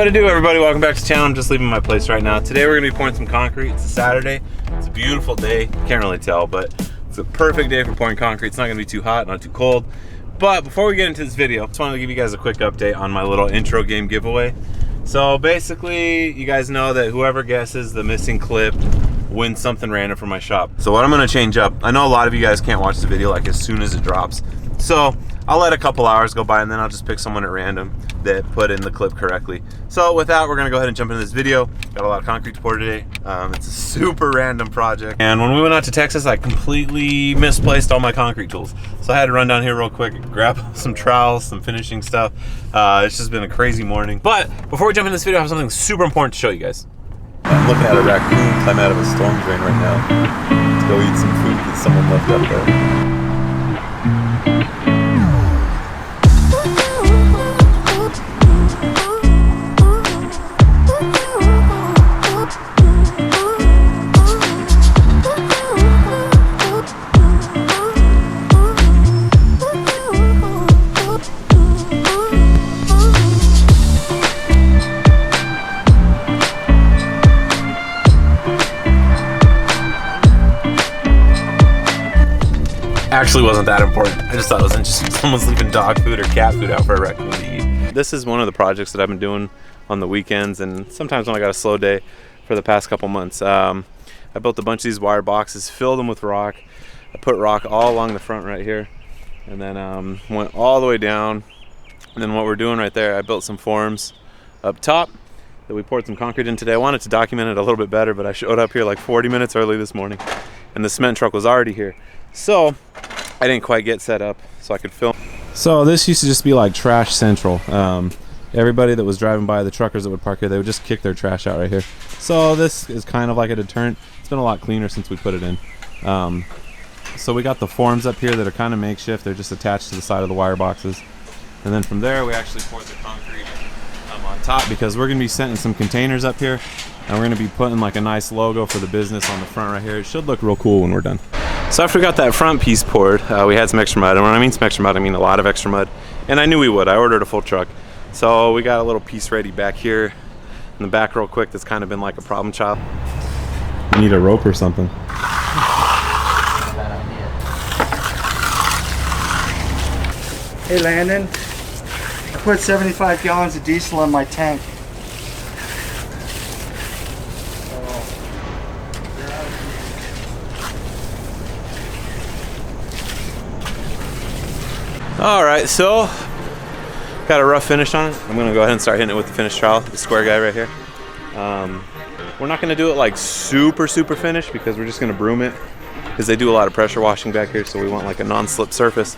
What to do, everybody? Welcome back to the channel. I'm just leaving my place right now. Today we're gonna be pouring some concrete. It's a Saturday. It's a beautiful day. Can't really tell, but it's a perfect day for pouring concrete. It's not gonna be too hot, not too cold. But before we get into this video, I just wanted to give you guys a quick update on my little intro game giveaway. So basically, you guys know that whoever guesses the missing clip wins something random from my shop. So what I'm gonna change up, I know a lot of you guys can't watch the video like as soon as it drops. So I'll let a couple hours go by and then I'll just pick someone at random that put in the clip correctly. So with that, we're gonna go ahead and jump into this video. Got a lot of concrete to pour today. It's a super random project. And when we went out to Texas, I completely misplaced all my concrete tools. So I had to run down here real quick, grab some trowels, some finishing stuff. It's just been a crazy morning. But before we jump into this video, I have something super important to show you guys. I'm looking at a raccoon climb out of a storm drain right now. Let's go eat some food that someone left up there. Actually wasn't that important. I just thought it was interesting. Someone's leaving dog food or cat food out for a raccoon to eat. This is one of the projects that I've been doing on the weekends and sometimes when I got a slow day for the past couple months. I built a bunch of these wire boxes, filled them with rock. I put rock all along the front right here and then went all the way down. And then what we're doing right there, I built some forms up top that we poured some concrete in today. I wanted to document it a little bit better, but I showed up here like 40 minutes early this morning and the cement truck was already here. So I didn't quite get set up so I could film. So this used to just be like trash central. Everybody that was driving by, the truckers that would park here, they would just kick their trash out right here. So this is kind of like a deterrent. It's been a lot cleaner since we put it in. So we got the forms up here that are kind of makeshift. They're just attached to the side of the wire boxes. And then from there we actually poured the concrete on top because we're going to be setting some containers up here. And we're going to be putting like a nice logo for the business on the front right here. It should look real cool when we're done. So after we got that front piece poured, we had some extra mud. And when I mean some extra mud, I mean a lot of extra mud. And I knew we would. I ordered a full truck. So we got a little piece ready back here in the back real quick that's kind of been like a problem child. You need a rope or something. Hey Landon, I put 75 gallons of diesel in my tank. Alright, so got a rough finish on it. I'm gonna go ahead and start hitting it with the finish trowel, the square guy right here. We're not gonna do it like super finished because we're just gonna broom it because they do a lot of pressure washing back here, so we want like a non-slip surface.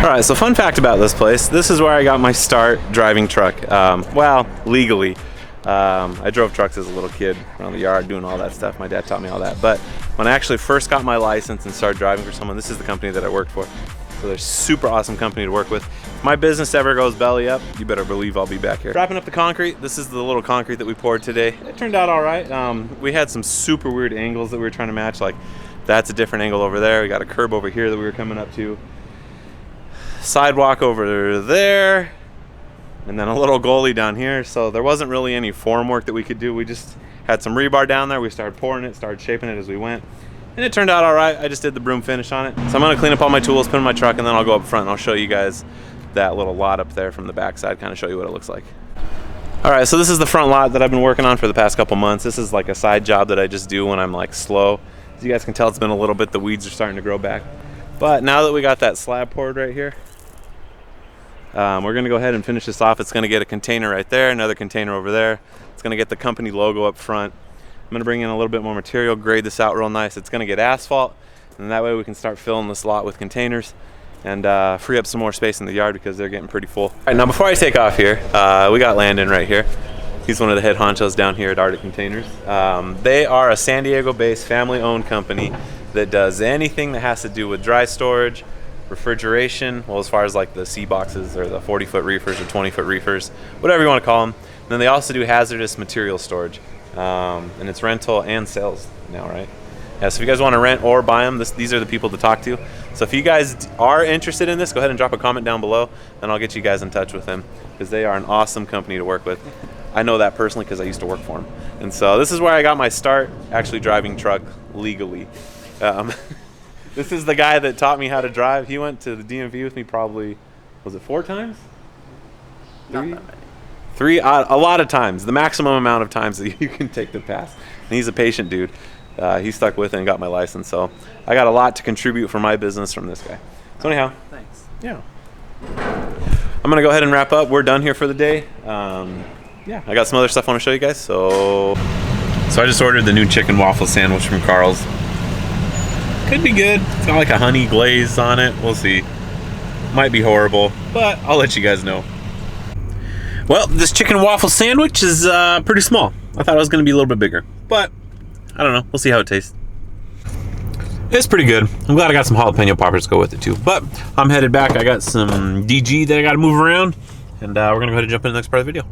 Alright, so fun fact about this place, this is where I got my start driving truck. Well, legally. I drove trucks as a little kid around the yard doing all that stuff. My dad taught me all that. But when I actually first got my license and started driving for someone, this is the company that I worked for. So they're a super awesome company to work with. If my business ever goes belly up, you better believe I'll be back here. Wrapping up the concrete, this is the little concrete that we poured today. It turned out all right. We had some super weird angles that we were trying to match. Like that's a different angle over there. We got a curb over here that we were coming up to. Sidewalk over there, and then a little goalie down here. So there wasn't really any form work that we could do. We just had some rebar down there. We started pouring it, started shaping it as we went, and it turned out all right. I just did the broom finish on it. So I'm gonna clean up all my tools, put in my truck, and then I'll go up front and I'll show you guys that little lot up there from the backside, kind of show you what it looks like. All right, so this is the front lot that I've been working on for the past couple months. This is like a side job that I just do when I'm like slow. As you guys can tell, it's been a little bit, the weeds are starting to grow back. But now that we got that slab poured right here, we're gonna go ahead and finish this off. It's gonna get a container right there, another container over there. It's gonna get the company logo up front. I'm gonna bring in a little bit more material, grade this out real nice. It's gonna get asphalt, and that way we can start filling this lot with containers and free up some more space in the yard because they're getting pretty full. All right, now before I take off here, we got Landon right here. He's one of the head honchos down here at Arctic Containers. They are a San Diego-based family-owned company that does anything that has to do with dry storage, refrigeration, well, as far as like the C boxes or the 40-foot reefers or 20-foot reefers, whatever you want to call them. And then they also do hazardous material storage, and it's rental and sales now, right? Yeah, so if you guys want to rent or buy them, these are the people to talk to. So if you guys are interested in this, go ahead and drop a comment down below, and I'll get you guys in touch with them, because they are an awesome company to work with. I know that personally because I used to work for them. And so this is where I got my start actually driving truck legally. This is the guy that taught me how to drive. He went to the DMV with me probably, was it 4 times? 3? 3, a lot of times. The maximum amount of times that you can take the pass. And he's a patient dude. He stuck with it and got my license. So I got a lot to contribute for my business from this guy. So anyhow. Thanks. Yeah. I'm going to go ahead and wrap up. We're done here for the day. Yeah, I got some other stuff I want to show you guys. So I just ordered the new chicken waffle sandwich from Carl's. Could be good. It's got like a honey glaze on it. We'll see. Might be horrible, but I'll let you guys know. Well, this chicken waffle sandwich is pretty small. I thought it was going to be a little bit bigger, but I don't know. We'll see how it tastes. It's pretty good. I'm glad I got some jalapeno poppers to go with it too. But I'm headed back. I got some DG that I got to move around, and we're going to go ahead and jump into the next part of the video.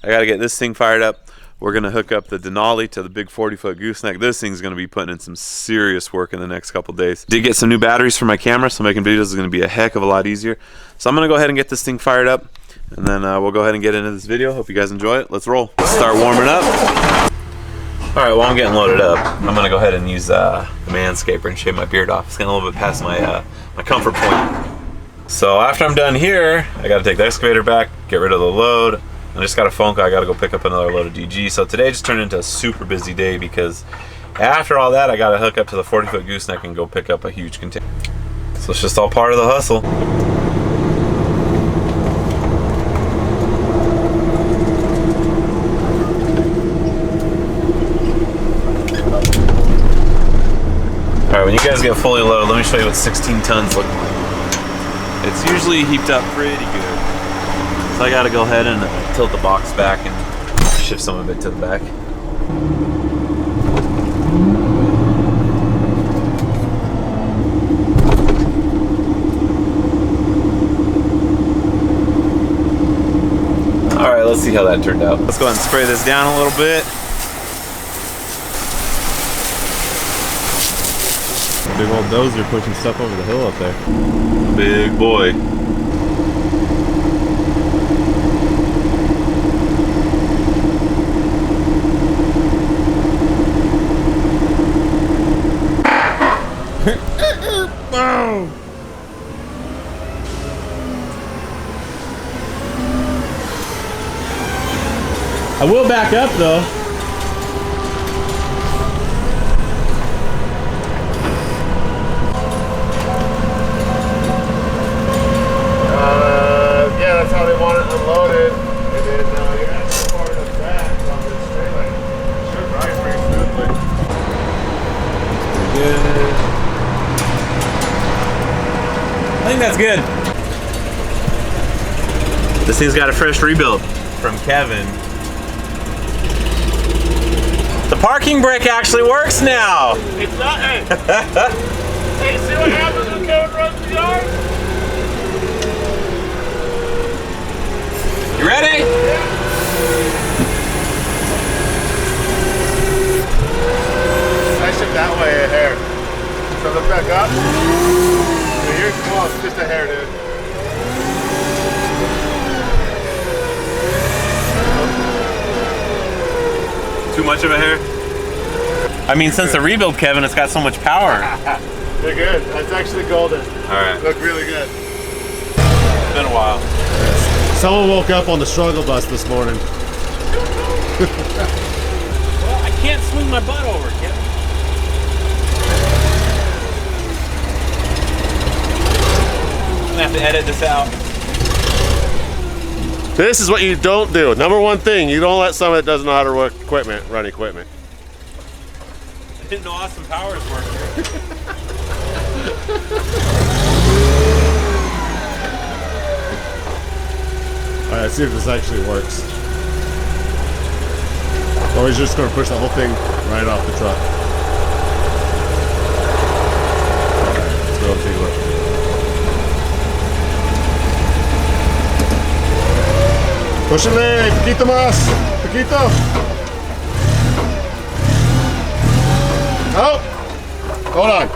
I got to get this thing fired up. We're going to hook up the Denali to the big 40-foot gooseneck. This thing's going to be putting in some serious work in the next couple days. Did get some new batteries for my camera, so making videos is going to be a heck of a lot easier. So I'm going to go ahead and get this thing fired up, and then we'll go ahead and get into this video. Hope you guys enjoy it. Let's roll. Let's start warming up. All right, while I'm getting loaded up, I'm going to go ahead and use the Manscaper and shave my beard off. It's getting a little bit past my, my comfort point. So after I'm done here, I got to take the excavator back, get rid of the load. I just got a phone call. I got to go pick up another load of DG. So today just turned into a super busy day because after all that, I got to hook up to the 40-foot gooseneck and go pick up a huge container. So it's just all part of the hustle. All right, when you guys get fully loaded, let me show you what 16 tons look like. It's usually heaped up pretty good. So I gotta go ahead and tilt the box back and shift some of it to the back. All right, let's see how that turned out. Let's go ahead and spray this down a little bit. Big old dozer pushing stuff over the hill up there. Big boy. I will back up though. Yeah, that's how they want it unloaded. And then you're not so far enough back on this trailer. Should ride pretty smoothly. Good. I think that's good. This thing's got a fresh rebuild from Kevin. The parking brake actually works now. It's not. Hey, hey, see what happens when Kevin runs the yard? You ready? Yeah. I shift that way a hair. So look back up. Yeah, you're close, just a hair, dude. Too much of a hair? I mean, since the rebuild, Kevin, it's got so much power. They're good. That's actually golden. All right. Look really good. It's been a while. Someone woke up on the struggle bus this morning. Well, I can't swing my butt over, Kevin. I'm gonna have to edit this out. This is what you don't do. Number one thing, you don't let someone that doesn't know how to work equipment run equipment. I didn't know Austin Powers worked here. All right, let's see if this actually works. Or he's just going to push the whole thing right off the truck. Pushale, poquito más, poquito. Oh, hold on.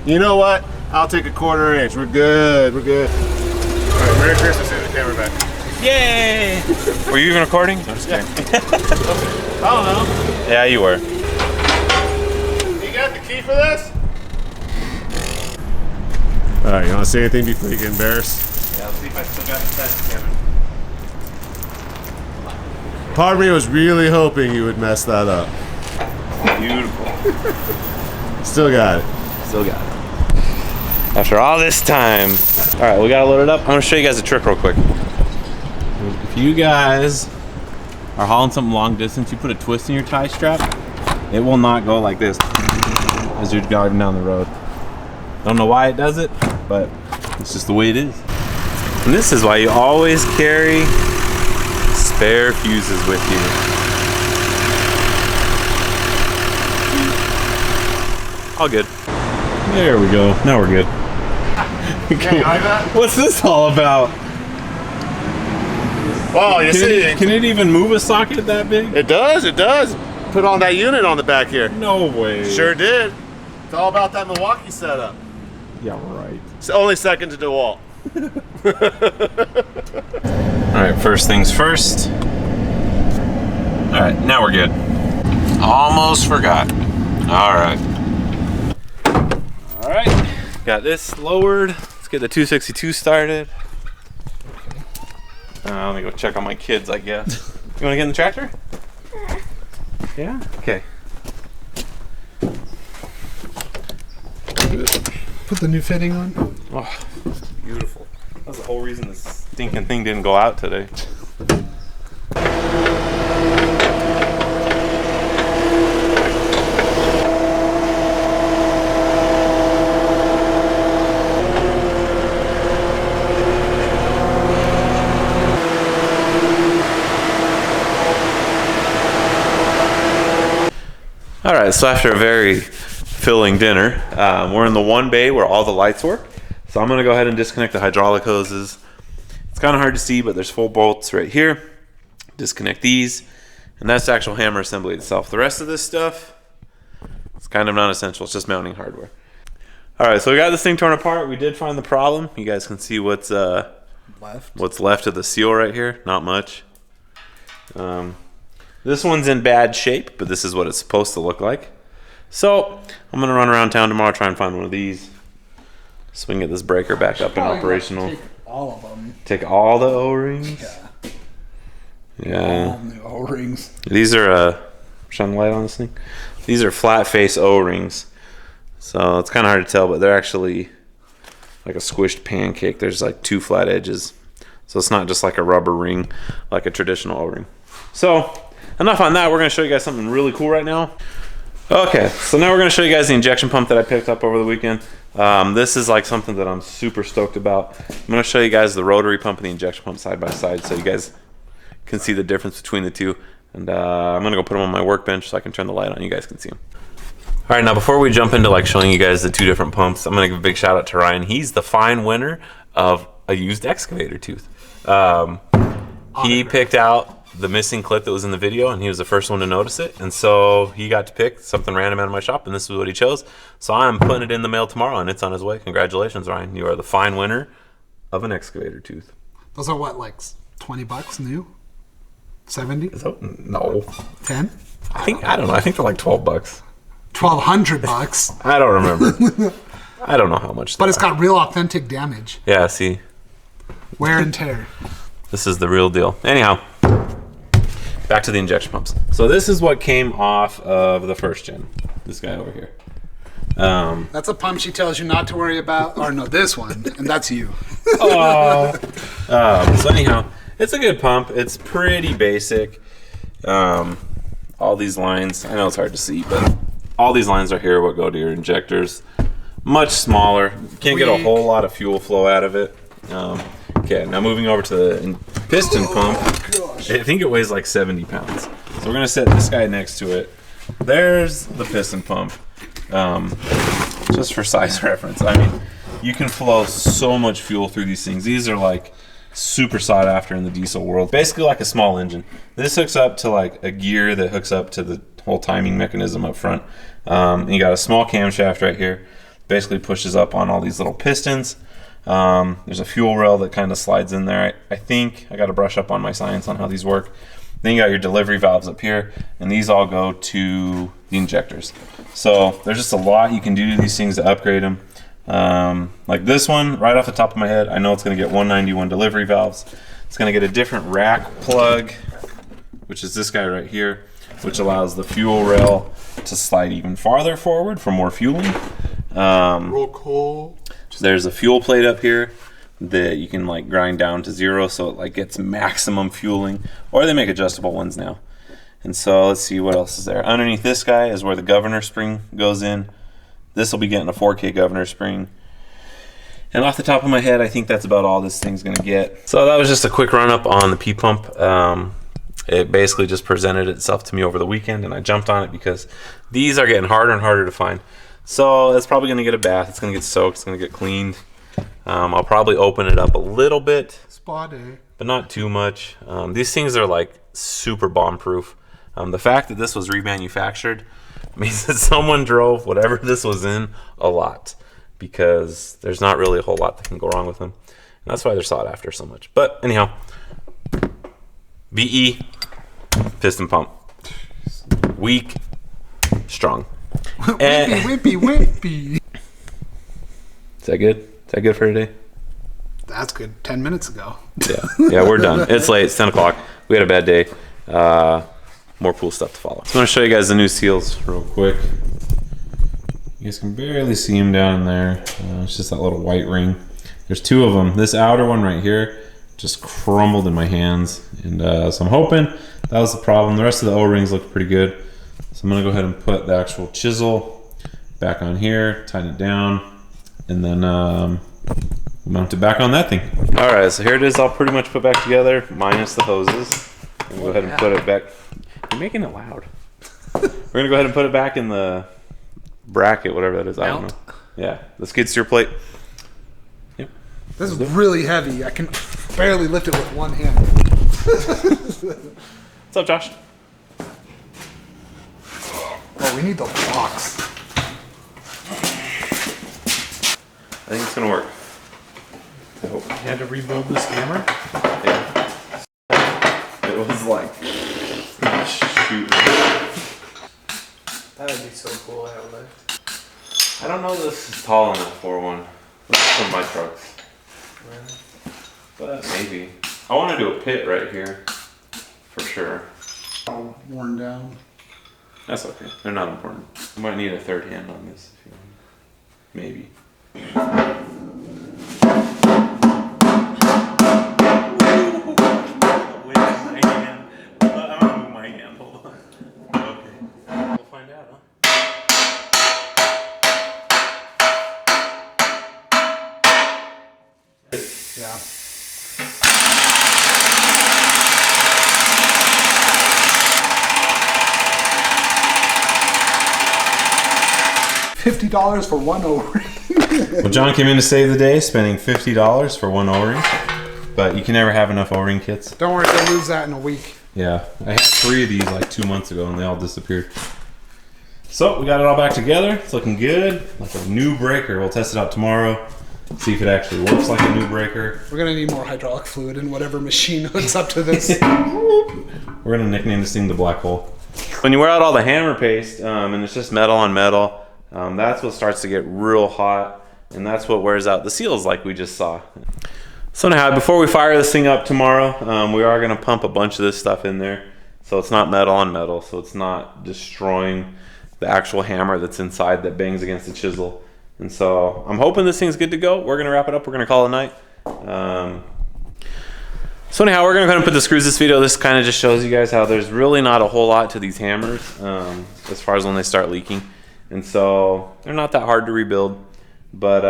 You know what? I'll take a 1/4 inch. We're good, we're good. All right, Merry Christmas and the camera back. Yay! Were you even recording? I'm just kidding. I don't know. Yeah, you were. You got the key for this? All right, you want to say anything before you get embarrassed? Yeah, let's see if I still got the set together. Part of me was really hoping you would mess that up. Beautiful. Still got it. Still got it. After all this time. All right, we gotta load it up. I'm gonna show you guys a trick real quick. If you guys are hauling something long distance, you put a twist in your tie strap, it will not go like this as you're driving down the road. Don't know why it does it, but it's just the way it is. And this is why you always carry spare fuses with you. All good. There we go. Now we're good. Yeah, you like that? What's this all about? Wow, you see, Can it even move a socket that big? it does, it does. Put on that unit on the back here. No way. Sure did. It's all about that Milwaukee setup. Yeah, right. It's only second to DeWalt. All right, first things first. All right, now we're good. Almost forgot. All right. All right, got this lowered. Let's get the 262 started. Let me go check on my kids, I guess. You wanna get in the tractor? Yeah? Okay. Put the new fitting on. Oh, beautiful. That's the whole reason this stinking thing didn't go out today. All right, so after a very filling dinner, we're in the one bay where all the lights work. So I'm gonna go ahead and disconnect the hydraulic hoses. It's kind of hard to see, but there's 4 bolts right here. Disconnect these, and that's the actual hammer assembly itself. The rest of this stuff, it's kind of non-essential. It's just mounting hardware. All right, so we got this thing torn apart. We did find the problem. You guys can see what's left of the seal right here. Not much. This one's in bad shape, but this is what it's supposed to look like. So I'm gonna run around town tomorrow, try and find one of these, so we can get this breaker back up and operational. Take all of them. Take all the O-rings. Yeah. All the O-rings. These are shine the light on this thing. These are flat face O-rings, so it's kind of hard to tell, but they're actually like a squished pancake. There's like 2 flat edges, so it's not just like a rubber ring like a traditional O-ring. So enough on that. We're going to show you guys something really cool right now. Okay, so now we're going to show you guys the injection pump that I picked up over the weekend. This is like something that I'm super stoked about. I'm going to show you guys the rotary pump and the injection pump side by side so you guys can see the difference between the two. And I'm going to go put them on my workbench so I can turn the light on. You guys can see them. All right, now before we jump into like showing you guys the 2 different pumps, I'm going to give a big shout out to Ryan. He's the fine winner of a used excavator tooth. He picked out the missing clip that was in the video, and he was the first one to notice it, and so he got to pick something random out of my shop, and this is what he chose. So I'm putting it in the mail tomorrow, and it's on his way. Congratulations, Ryan. You are the fine winner of an excavator tooth. Those are what, like $20 new? 70? No. 10? I don't know. I think they're like $12. $1,200. I don't remember. I don't know how much. But it's got real authentic damage. Yeah, see. Wear and tear. This is the real deal. Anyhow, back to the injection pumps. So this is what came off of the first gen. This guy over here. That's a pump she tells you not to worry about. Or no, this one. And that's you. So anyhow, it's a good pump. It's pretty basic. All these lines, I know it's hard to see, but all these lines are here what go to your injectors. Much smaller. Can't get a whole lot of fuel flow out of it. Okay, now moving over to the piston pump. I think it weighs like 70 pounds. So we're gonna set this guy next to it. There's the piston pump. Just for size reference, I mean, you can flow so much fuel through these things. These are like super sought after in the diesel world. Basically like a small engine. This hooks up to like a gear that hooks up to the whole timing mechanism up front. And you got a small camshaft right here. Basically pushes up on all these little pistons. There's a fuel rail that kind of slides in there. I think I got to brush up on my science on how these work. Then you got your delivery valves up here, and these all go to the injectors. So there's just a lot you can do to these things to upgrade them. Like this one, right off the top of my head, I know it's going to get 191 delivery valves. It's going to get a different rack plug, which is this guy right here, which allows the fuel rail to slide even farther forward for more fueling. Roll call. There's a fuel plate up here that you can like grind down to 0 so it like gets maximum fueling, or they make adjustable ones now. And so let's see what else is there. Underneath this guy is where the governor spring goes in. This will be getting a 4K governor spring. And off the top of my head, I think that's about all this thing's gonna get. So that was just a quick run up on the P-pump. It basically just presented itself to me over the weekend, and I jumped on it because these are getting harder and harder to find. So it's probably gonna get a bath, it's gonna get soaked, it's gonna get cleaned. I'll probably open it up a little bit, Spa day. but not too much. These things are like super bomb proof. The fact that this was remanufactured means that someone drove whatever this was in a lot, because there's not really a whole lot that can go wrong with them. And that's why they're sought after so much. But anyhow, VE piston pump. Weak, strong. Wimpy. Is that good? Is that good for today? That's good. 10 minutes ago. Yeah, we're done. It's late. It's 10 o'clock. We had a bad day. More cool stuff to follow. So I'm going to show you guys the new seals real quick. You guys can barely see them down in there. It's just that little white ring. There's 2 of them. This outer one right here just crumbled in my hands. And so I'm hoping that was the problem. The rest of the O-rings look pretty good. So I'm going to go ahead and put the actual chisel back on here, tighten it down, and then mount it back on that thing. All right, so here it is all pretty much put back together, minus the hoses. And go ahead and put it back. You're making it loud. We're gonna go ahead and put it back in the bracket, whatever that is. I don't know. Yeah, the skid steer plate. Yep. This is really heavy. I can barely lift it with one hand. What's up, Josh? Oh, we need the box. I think it's gonna work. I hope. You had to rebuild this camera? Yeah. It was like, shoot. That would be so cool, that would. I don't know if this is tall enough for one. This is from my trucks. But maybe. I want to do a pit right here. For sure. All worn down. That's okay. They're not important. I might need a third hand on this if you want. Maybe. Yeah. $50 for one O-ring. Well, John came in to save the day, spending $50 for one O-ring. But you can never have enough O-ring kits. Don't worry, they'll lose that in a week. Yeah, I had 3 of these like 2 months ago and they all disappeared. So we got it all back together. It's looking good, like a new breaker. We'll test it out tomorrow. See if it actually works like a new breaker. We're gonna need more hydraulic fluid in whatever machine hooks up to this. We're gonna nickname this thing the black hole. When you wear out all the hammer paste and it's just metal on metal, that's what starts to get real hot, and that's what wears out the seals like we just saw. So anyhow, before we fire this thing up tomorrow, we are gonna pump a bunch of this stuff in there. So it's not metal on metal, so it's not destroying the actual hammer that's inside that bangs against the chisel. And so I'm hoping this thing's good to go. We're gonna wrap it up, we're gonna call it a night. So anyhow, we're gonna go ahead and put the screws this video. This kind of just shows you guys how there's really not a whole lot to these hammers as far as when they start leaking. And so they're not that hard to rebuild. But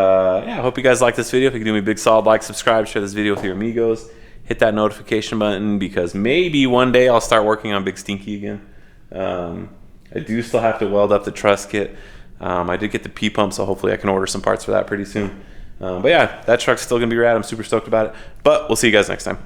yeah, I hope you guys like this video. If you can do me a big solid like, subscribe, share this video with your amigos. Hit that notification button because maybe one day I'll start working on Big Stinky again. I do still have to weld up the truss kit. I did get the P-pump, so hopefully I can order some parts for that pretty soon. But yeah, that truck's still gonna be rad. I'm super stoked about it. But we'll see you guys next time.